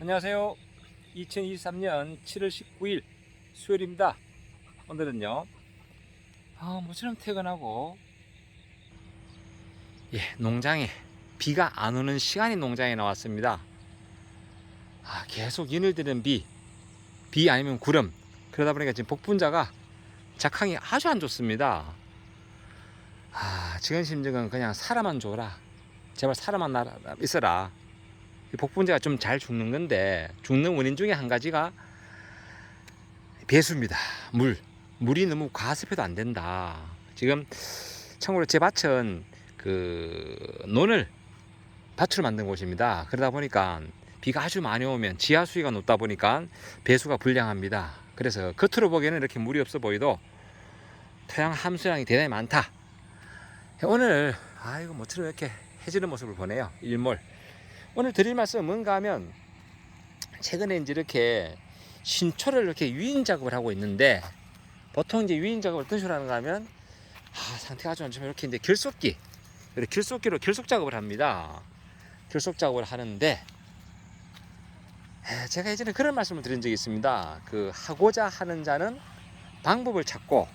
안녕하세요. 2023년 7월 19일 수요일입니다. 오늘은요, 모처럼 퇴근하고, 농장에, 비가 안 오는 시간이 농장에 나왔습니다. 계속 이늘들은 비 아니면 구름. 그러다 보니까 지금 복분자가 작황이 아주 안 좋습니다. 지금 심정은 그냥 살아만 줘라. 제발 살아만 있어라. 복분자가 좀 잘 죽는 건데, 죽는 원인 중에 한 가지가 배수입니다. 물이 너무 과습해도 안 된다. 지금 참고로 제 밭은 밭으로 만든 곳입니다. 그러다 보니까 비가 아주 많이 오면 지하 수위가 높다 보니까 배수가 불량합니다. 그래서 겉으로 보기에는 이렇게 물이 없어 보여도 토양 함수량이 대단히 많다. 오늘 이거 모처럼 이렇게 해지는 모습을 보네요. 일몰. 오늘 드릴 말씀은 뭔가 하면, 최근에 이제 이렇게 신초를 이렇게 유인 작업을 하고 있는데, 보통 이제 유인 작업을 어떤 식으로 하는가 하면, 상태가 아주 안 좋으면 이렇게 이제 결속기로 결속 작업을 합니다. 결속 작업을 하는데, 제가 예전에 그런 말씀을 드린 적이 있습니다. 하고자 하는 자는 방법을 찾고,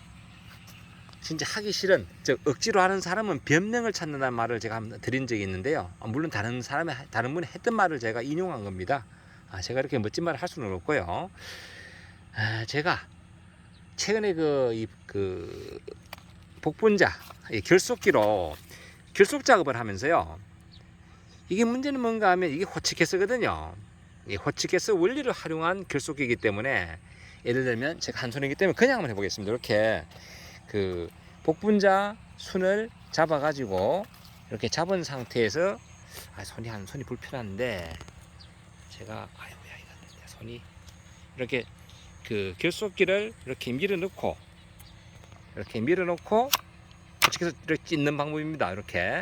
진짜 하기 싫은, 즉 억지로 하는 사람은 변명을 찾는다는 말을 제가 한번 드린 적이 있는데요. 물론 다른 분이 했던 말을 제가 인용한 겁니다. 제가 이렇게 멋진 말을 할 수는 없고요. 제가 최근에 복분자 결속기로 결속 작업을 하면서요, 이게 문제는 뭔가 하면 이게 호치가스거든요. 이 호치가스 원리를 활용한 결속기이기 때문에, 예를 들면 제가 한 손이기 때문에 그냥 한번 해보겠습니다. 이렇게 복분자 순을 잡아 가지고 이렇게 잡은 상태에서, 손이 불편한데 제가 손이 이렇게 결속기를 이렇게 밀어 넣고 호치가스 이렇게 찢는 방법입니다. 이렇게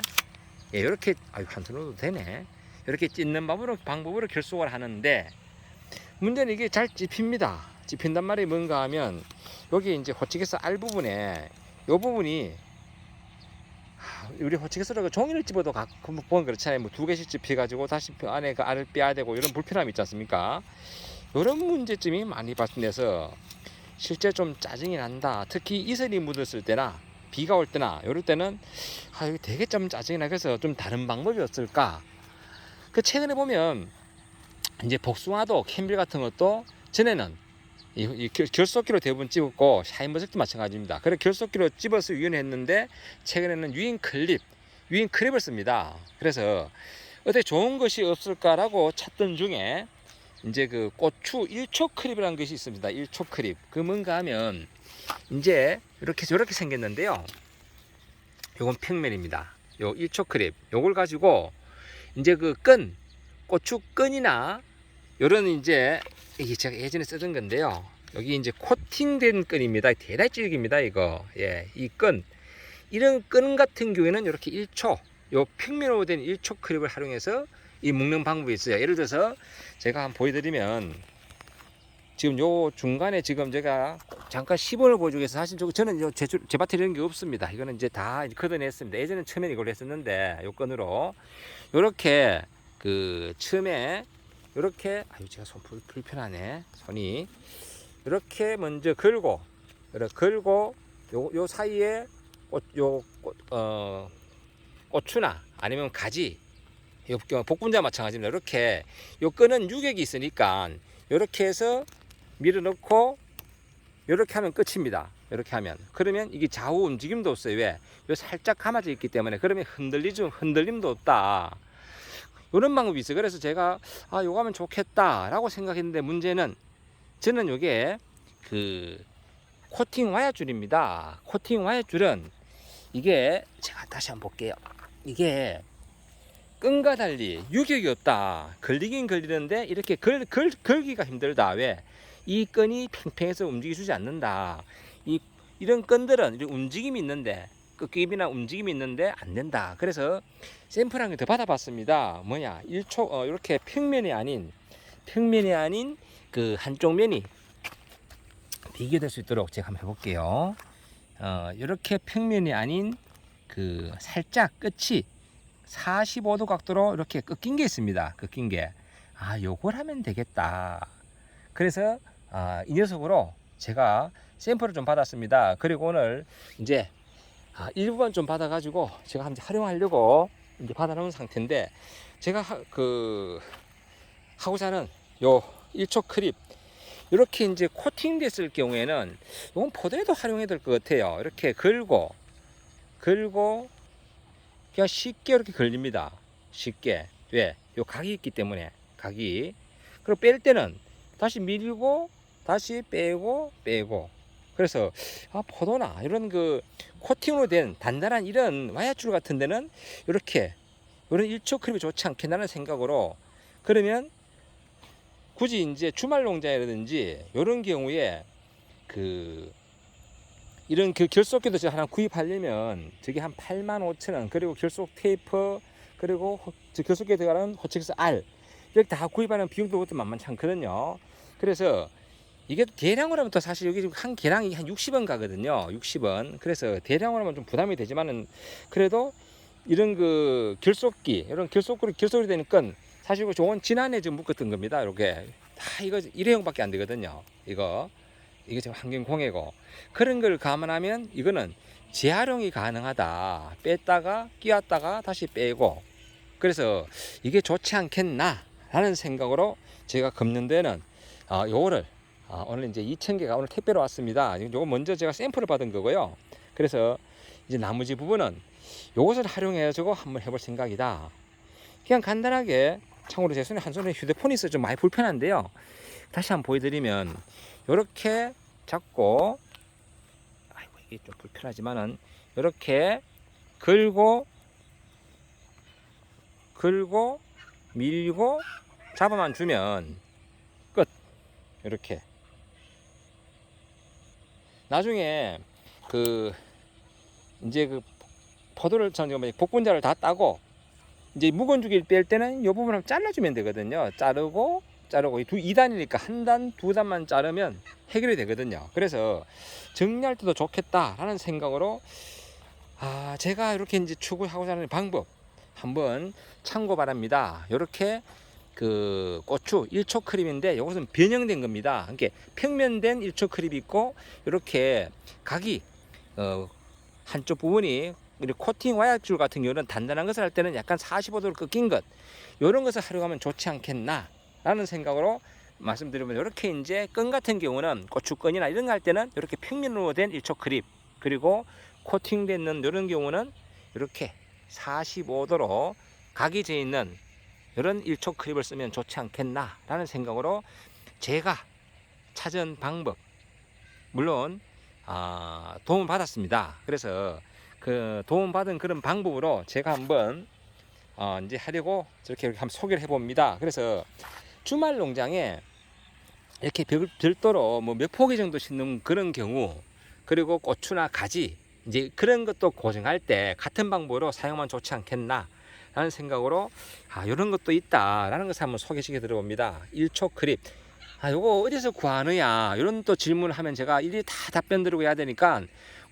한 손으로도 되네. 이렇게 찢는 방법으로 결속을 하는데, 문제는 이게 잘 찝힙니다. 찝힌단 말이 뭔가 하면, 여기 이제 호치가스 알 부분에 이 부분이, 우리 호치가스로 종이를 집어도 가끔 보면 그렇잖아요. 뭐 2개씩 집혀가지고 다시 안에 알을 빼야 되고 이런 불편함이 있지 않습니까? 이런 문제점이 많이 발생돼서 실제 좀 짜증이 난다. 특히 이슬이 묻었을 때나 비가 올 때나 이럴 때는 이거 되게 좀 짜증이 나. 그래서 좀 다른 방법이 없을까? 최근에 보면 이제 복숭아도 캠빌 같은 것도 전에는 이 결속기로 대부분 찝었고, 샤인머스도 마찬가지입니다. 그래 결속기로 찝어서 유인했는데, 최근에는 유인 클립을 씁니다. 그래서 어떻게 좋은 것이 없을까라고 찾던 중에 이제 고추 1초 클립이라는 것이 있습니다. 1초 클립. 뭔가 하면 이제 저렇게 생겼는데요. 요건 평면입니다. 요 1초 클립. 요걸 가지고 이제 고추 끈이나 요런 이게 제가 예전에 쓰던 건데요. 여기 이제 코팅된 끈입니다. 대단히 질깁니다, 이거. 이런 끈 같은 경우에는 이렇게 1초, 요 평면으로 된 1초 클립을 활용해서 이 묶는 방법이 있어요. 예를 들어서 제가 한번 보여드리면, 지금 요 중간에 지금 제가 잠깐 시범을 보여주기 위해서, 사실 저는 제 밭에 이런 게 없습니다. 이거는 이제 다 걷어냈습니다. 예전엔 처음에 이걸 했었는데, 요 끈으로 요렇게 처음에 이렇게, 제가 손 불편하네. 손이 이렇게 먼저 걸고 요 사이에 고추나 아니면 가지, 복분자 마찬가지입니다. 이렇게 요 끈은 유격이 있으니까 이렇게 해서 밀어 넣고 이렇게 하면 끝입니다. 이렇게 하면, 그러면 이게 좌우 움직임도 없어요. 왜? 요 살짝 감아져 있기 때문에. 그러면 흔들림도 없다. 이런 방법이 있어요. 그래서 제가 요거 하면 좋겠다 라고 생각했는데, 문제는 저는 요게 코팅 와야줄입니다. 코팅 와야줄은 이게, 제가 다시 한번 볼게요. 이게 끈과 달리 유격이 없다. 걸리긴 걸리는데 이렇게 걸기가 힘들다. 왜? 이 끈이 팽팽해서 움직여주지 않는다. 이런 끈들은 이런 움직임이 있는데, 끄깁이나 움직임이 있는데 안 된다. 그래서 샘플 한 개 더 받아봤습니다. 뭐냐, 1초 이렇게 평면이 아닌 한쪽 면이 비교될 수 있도록 제가 한번 해볼게요. 이렇게 평면이 아닌 살짝 끝이 45도 각도로 이렇게 꺾인 게 있습니다. 꺾인 게. 요걸 하면 되겠다. 그래서 이 녀석으로 제가 샘플을 좀 받았습니다. 그리고 오늘 이제 일부분 좀 받아가지고 제가 한번 활용하려고 이제 받아놓은 상태인데, 제가 하고자 하는 요 1초 크립, 이렇게 이제 코팅 됐을 경우에는 이건 포도에도 활용해야 될 것 같아요. 이렇게 걸고 그냥 쉽게 이렇게 걸립니다. 쉽게. 왜? 요 각이 있기 때문에, 각이. 그리고 뺄 때는 다시 밀고 다시 빼고. 그래서 포도나 이런 코팅으로 된 단단한 이런 와야줄 같은 데는 이렇게 이런 1초 크립이 좋지 않겠나는 생각으로, 그러면 굳이 이제 주말 농장이라든지 이런 경우에 이런 결속기도 제가 하나 구입하려면 저게 한 85,000원, 그리고 결속 테이프, 그리고 결속기에 들어가는 호치키스 R, 이렇게 다 구입하는 비용도 그것도 만만치 않거든요. 그래서 이게 대량으로 하면 또 사실 여기 한 개량이 한 60원 가거든요. 60원. 그래서 대량으로 하면 좀 부담이 되지만은, 그래도 이런 결속기, 이런 결속이 되니까 사실 이거 좋은 지난해 좀 묶었던 겁니다. 이렇게 다 이거 일회용밖에 안 되거든요. 이게 지금 환경 공해고, 그런 걸 감안하면 이거는 재활용이 가능하다. 뺐다가 끼웠다가 다시 빼고, 그래서 이게 좋지 않겠나 라는 생각으로 제가 걷는 데는 요거를 오늘 이제 2,000개가 오늘 택배로 왔습니다. 요거 먼저 제가 샘플을 받은 거고요. 그래서 이제 나머지 부분은 요것을 활용해 가지고 한번 해볼 생각이다. 그냥 간단하게, 참고로 제 손에 한 손에 휴대폰이 있어서 좀 많이 불편한데요. 다시 한번 보여드리면, 요렇게 잡고, 아이고 이게 좀 불편하지만은, 요렇게 걸고 밀고 잡아만 주면 끝. 이렇게 나중에 이제 포도를 복분자를 다 따고 이제 묵은 주기를 뺄 때는 이 부분을 잘라주면 되거든요. 자르고 2단이니까 한 단, 두 단만 자르면 해결이 되거든요. 그래서 정리할 때도 좋겠다라는 생각으로 제가 이렇게 이제 추구하고자 하는 방법 한번 참고 바랍니다. 이렇게 고추 1초 크립인데 이것은 변형된 겁니다. 이렇게 평면된 1초 크립이 있고, 이렇게 각이 한쪽 부분이 코팅 와야줄 같은 경우는 단단한 것을 할 때는 약간 45도로 꺾인 것, 이런 것을 활용하면 좋지 않겠나 라는 생각으로 말씀드리면, 이렇게 이제 끈 같은 경우는 고추끈이나 이런 거 할 때는 이렇게 평면으로 된 1초 크립, 그리고 코팅되는 이런 경우는 이렇게 45도로 각이 져 있는 이런 1초 크립을 쓰면 좋지 않겠나 라는 생각으로 제가 찾은 방법, 물론 도움을 받았습니다. 그래서 도움받은 그런 방법으로 제가 한번 이제 하려고 저렇게 한번 소개를 해봅니다. 그래서 주말 농장에 이렇게 별도로 뭐 몇 포기 정도 심는 그런 경우, 그리고 고추나 가지 이제 그런 것도 고정할 때 같은 방법으로 사용하면 좋지 않겠나 라는 생각으로 이런 것도 있다라는 것을 한번 소개시켜 드려봅니다. 1초 크립, 요거 어디서 구하느냐 이런 또 질문을 하면 제가 일일이 다 답변 드리고 해야 되니까,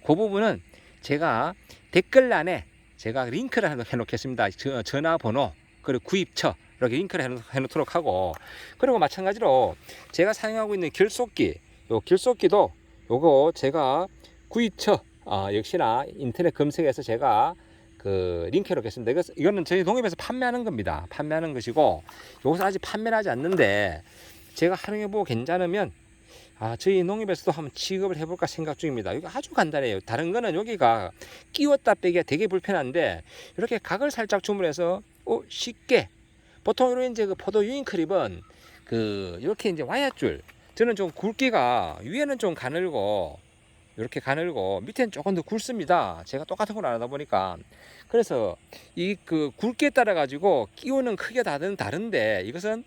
그 부분은 제가 댓글란에 제가 링크를 해놓겠습니다. 전화번호 그리고 구입처 이렇게 링크를 해놓도록 하고, 그리고 마찬가지로 제가 사용하고 있는 결속기, 요 결속기도 요거 제가 구입처 역시나 인터넷 검색해서 제가 링크해 놓겠습니다. 이거는 저희 농협에서 판매하는 겁니다. 판매하는 것이고, 요것은 아직 판매를 하지 않는데 제가 활용해보고 괜찮으면 저희 농협에서도 한번 취급을 해볼까 생각 중입니다. 이거 아주 간단해요. 다른 거는 여기가 끼웠다 빼기가 되게 불편한데, 이렇게 각을 살짝 주문해서 쉽게, 보통 이런 이제 포도 유인 크립은 이렇게 이제 와야줄, 저는 좀 굵기가 위에는 좀 가늘고 이렇게 가늘고 밑에는 조금 더 굵습니다. 제가 똑같은 걸 안 하다 보니까. 그래서 이 굵기에 따라 가지고 끼우는 크기가 다른데, 이것은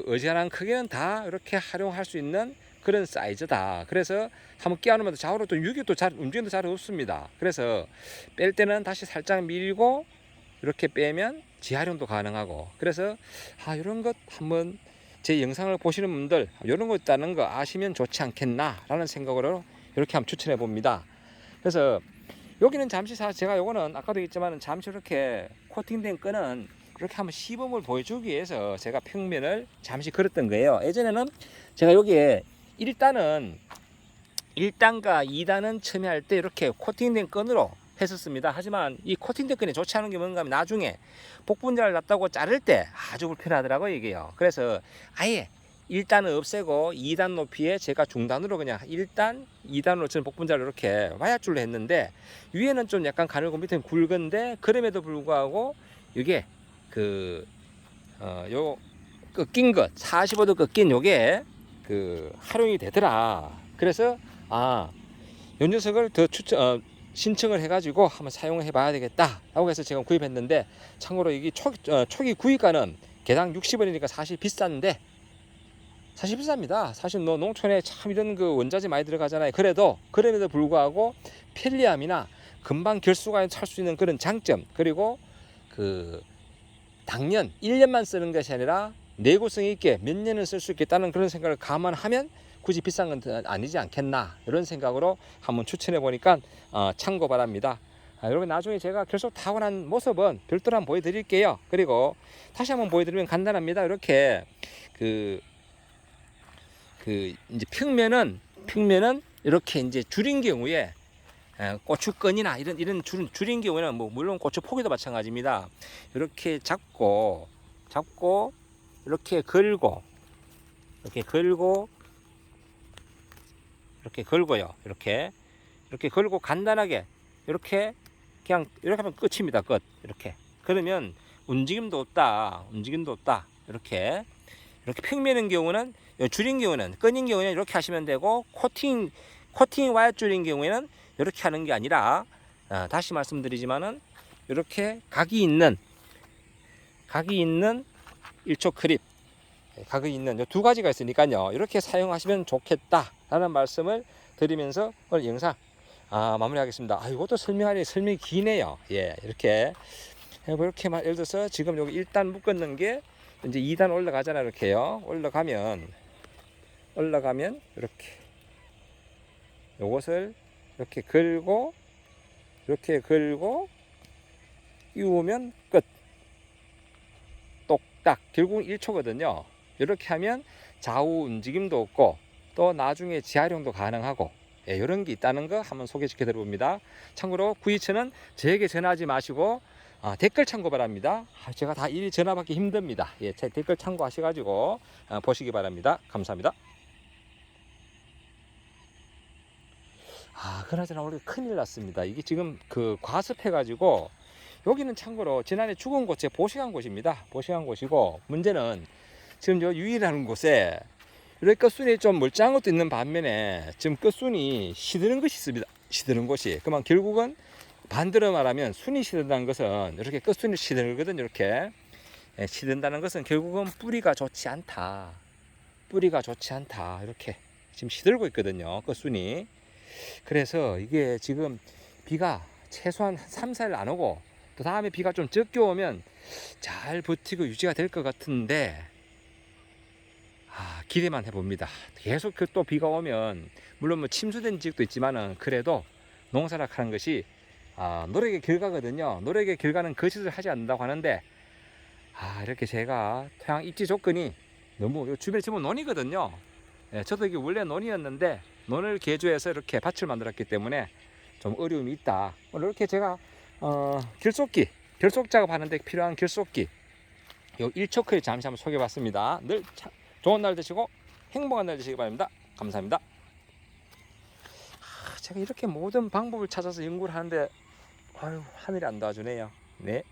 어지간한 크기는 다 이렇게 활용할 수 있는 그런 사이즈다. 그래서 한번 끼워놓으면 좌우로 또 유격도 잘, 움직임도 잘 없습니다. 그래서 뺄 때는 다시 살짝 밀고 이렇게 빼면 재활용도 가능하고, 그래서 이런 것 한번 제 영상을 보시는 분들 이런 거 있다는 거 아시면 좋지 않겠나 라는 생각으로 이렇게 한번 추천해 봅니다. 그래서 여기는 잠시 제가 요거는 아까도 했지만 잠시 이렇게 코팅된 끈은 그렇게 한번 시범을 보여주기 위해서 제가 평면을 잠시 걸었던 거예요. 예전에는 제가 여기에 1단과 2단은 첨예할 때 이렇게 코팅된 끈으로 했었습니다. 하지만 이 코팅된 끈이 좋지 않은 게 뭔가 하면 나중에 복분자를 놨다고 자를 때 아주 불편하더라고요, 이게요. 그래서 아예 1단은 없애고 2단 높이에 제가 중단으로 그냥 1단, 2단으로 저는 복분자를 이렇게 와야줄로 했는데, 위에는 좀 약간 가늘고 밑에는 굵은데, 그럼에도 불구하고 이게 요 꺾인 것, 45도 꺾인 요게 활용이 되더라. 그래서 요 녀석을 더 신청을 해가지고 한번 사용해 봐야 되겠다 라고 해서 제가 구입했는데, 참고로 이게 초기 구입가는 개당 60원이니까 사실 비싼데, 사실 비쌉니다. 사실 농촌에 참 이런 원자재 많이 들어가잖아요. 그럼에도 불구하고 편리함이나 금방 결수가 찰 수 있는 그런 장점, 그리고 당연 1년만 쓰는 것이 아니라 내구성 있게 몇 년을 쓸 수 있겠다는 그런 생각을 감안하면 굳이 비싼 건 아니지 않겠나, 이런 생각으로 한번 추천해 보니까 참고 바랍니다. 여러분, 나중에 제가 결속 타고 난 모습은 별도로 한번 보여드릴게요. 그리고 다시 한번 보여드리면 간단합니다. 이렇게 이제 평면은 이렇게 이제 줄인 경우에 고추끈이나 이런 줄인 경우에는 물론 고추 포기도 마찬가지입니다. 이렇게 잡고 이렇게 걸고요. 이렇게 걸고 간단하게 이렇게 하면 끝입니다. 끝. 이렇게. 그러면 움직임도 없다. 이렇게 평면인 경우는, 줄인 경우는, 끈인 경우는 이렇게 하시면 되고, 코팅 와이어줄인 경우에는 이렇게 하는 게 아니라, 다시 말씀드리지만은 이렇게 각이 있는 일촉 크립, 각이 있는 두 가지가 있으니까요. 이렇게 사용하시면 좋겠다라는 말씀을 드리면서 오늘 영상 마무리하겠습니다. 이것도 설명이 기네요. 예, 이렇게 예를 들어서 지금 여기 1단 묶었는 게 이제 2단 올라가잖아요. 이렇게요. 올라가면 이렇게 요것을 이렇게 걸고 끼우면 끝. 똑딱. 결국은 1초거든요. 이렇게 하면 좌우 움직임도 없고 또 나중에 재활용도 가능하고, 이런 게 있다는 거 한번 소개시켜 드려봅니다. 참고로 구이처는 저에게 전화하지 마시고 댓글 참고 바랍니다. 제가 다 일일이 전화받기 힘듭니다. 제 댓글 참고하셔가지고 보시기 바랍니다. 감사합니다. 그나저나 우리 큰일 났습니다. 이게 지금 과습해가지고, 여기는 참고로 지난해 죽은 곳에 보식한 곳입니다. 보식한 곳이고, 문제는 지금 요 유일한 곳에 이렇게 끝순이 좀 멀쩡한 것도 있는 반면에 지금 끝순이 시드는 것이 있습니다. 시드는 곳이. 그만 결국은 반대로 말하면 순이 시든다는 것은 이렇게 끝순이 시들거든요. 이렇게 시든다는 것은 결국은 뿌리가 좋지 않다. 이렇게 지금 시들고 있거든요. 끝순이. 그래서 이게 지금 비가 최소한 3, 4일 안 오고, 또 다음에 비가 좀 적게 오면 잘 버티고 유지가 될 것 같은데, 기대만 해봅니다. 계속 또 비가 오면, 물론 침수된 지역도 있지만은 그래도 농사를 하는 것이 노력의 결과거든요. 노력의 결과는 거짓을 하지 않는다고 하는데, 이렇게 제가 토양 입지 조건이 너무, 주변에 전부 논이거든요. 저도 이게 원래 논이었는데 논을 개조해서 이렇게 밭을 만들었기 때문에 좀 어려움이 있다. 이렇게 제가 결속 작업하는데 필요한 결속기, 요 1초크를 잠시 한번 소개해봤습니다. 늘 좋은 날 되시고 행복한 날 되시기 바랍니다. 감사합니다. 제가 이렇게 모든 방법을 찾아서 연구를 하는데 하늘이 안 도와주네요. 네.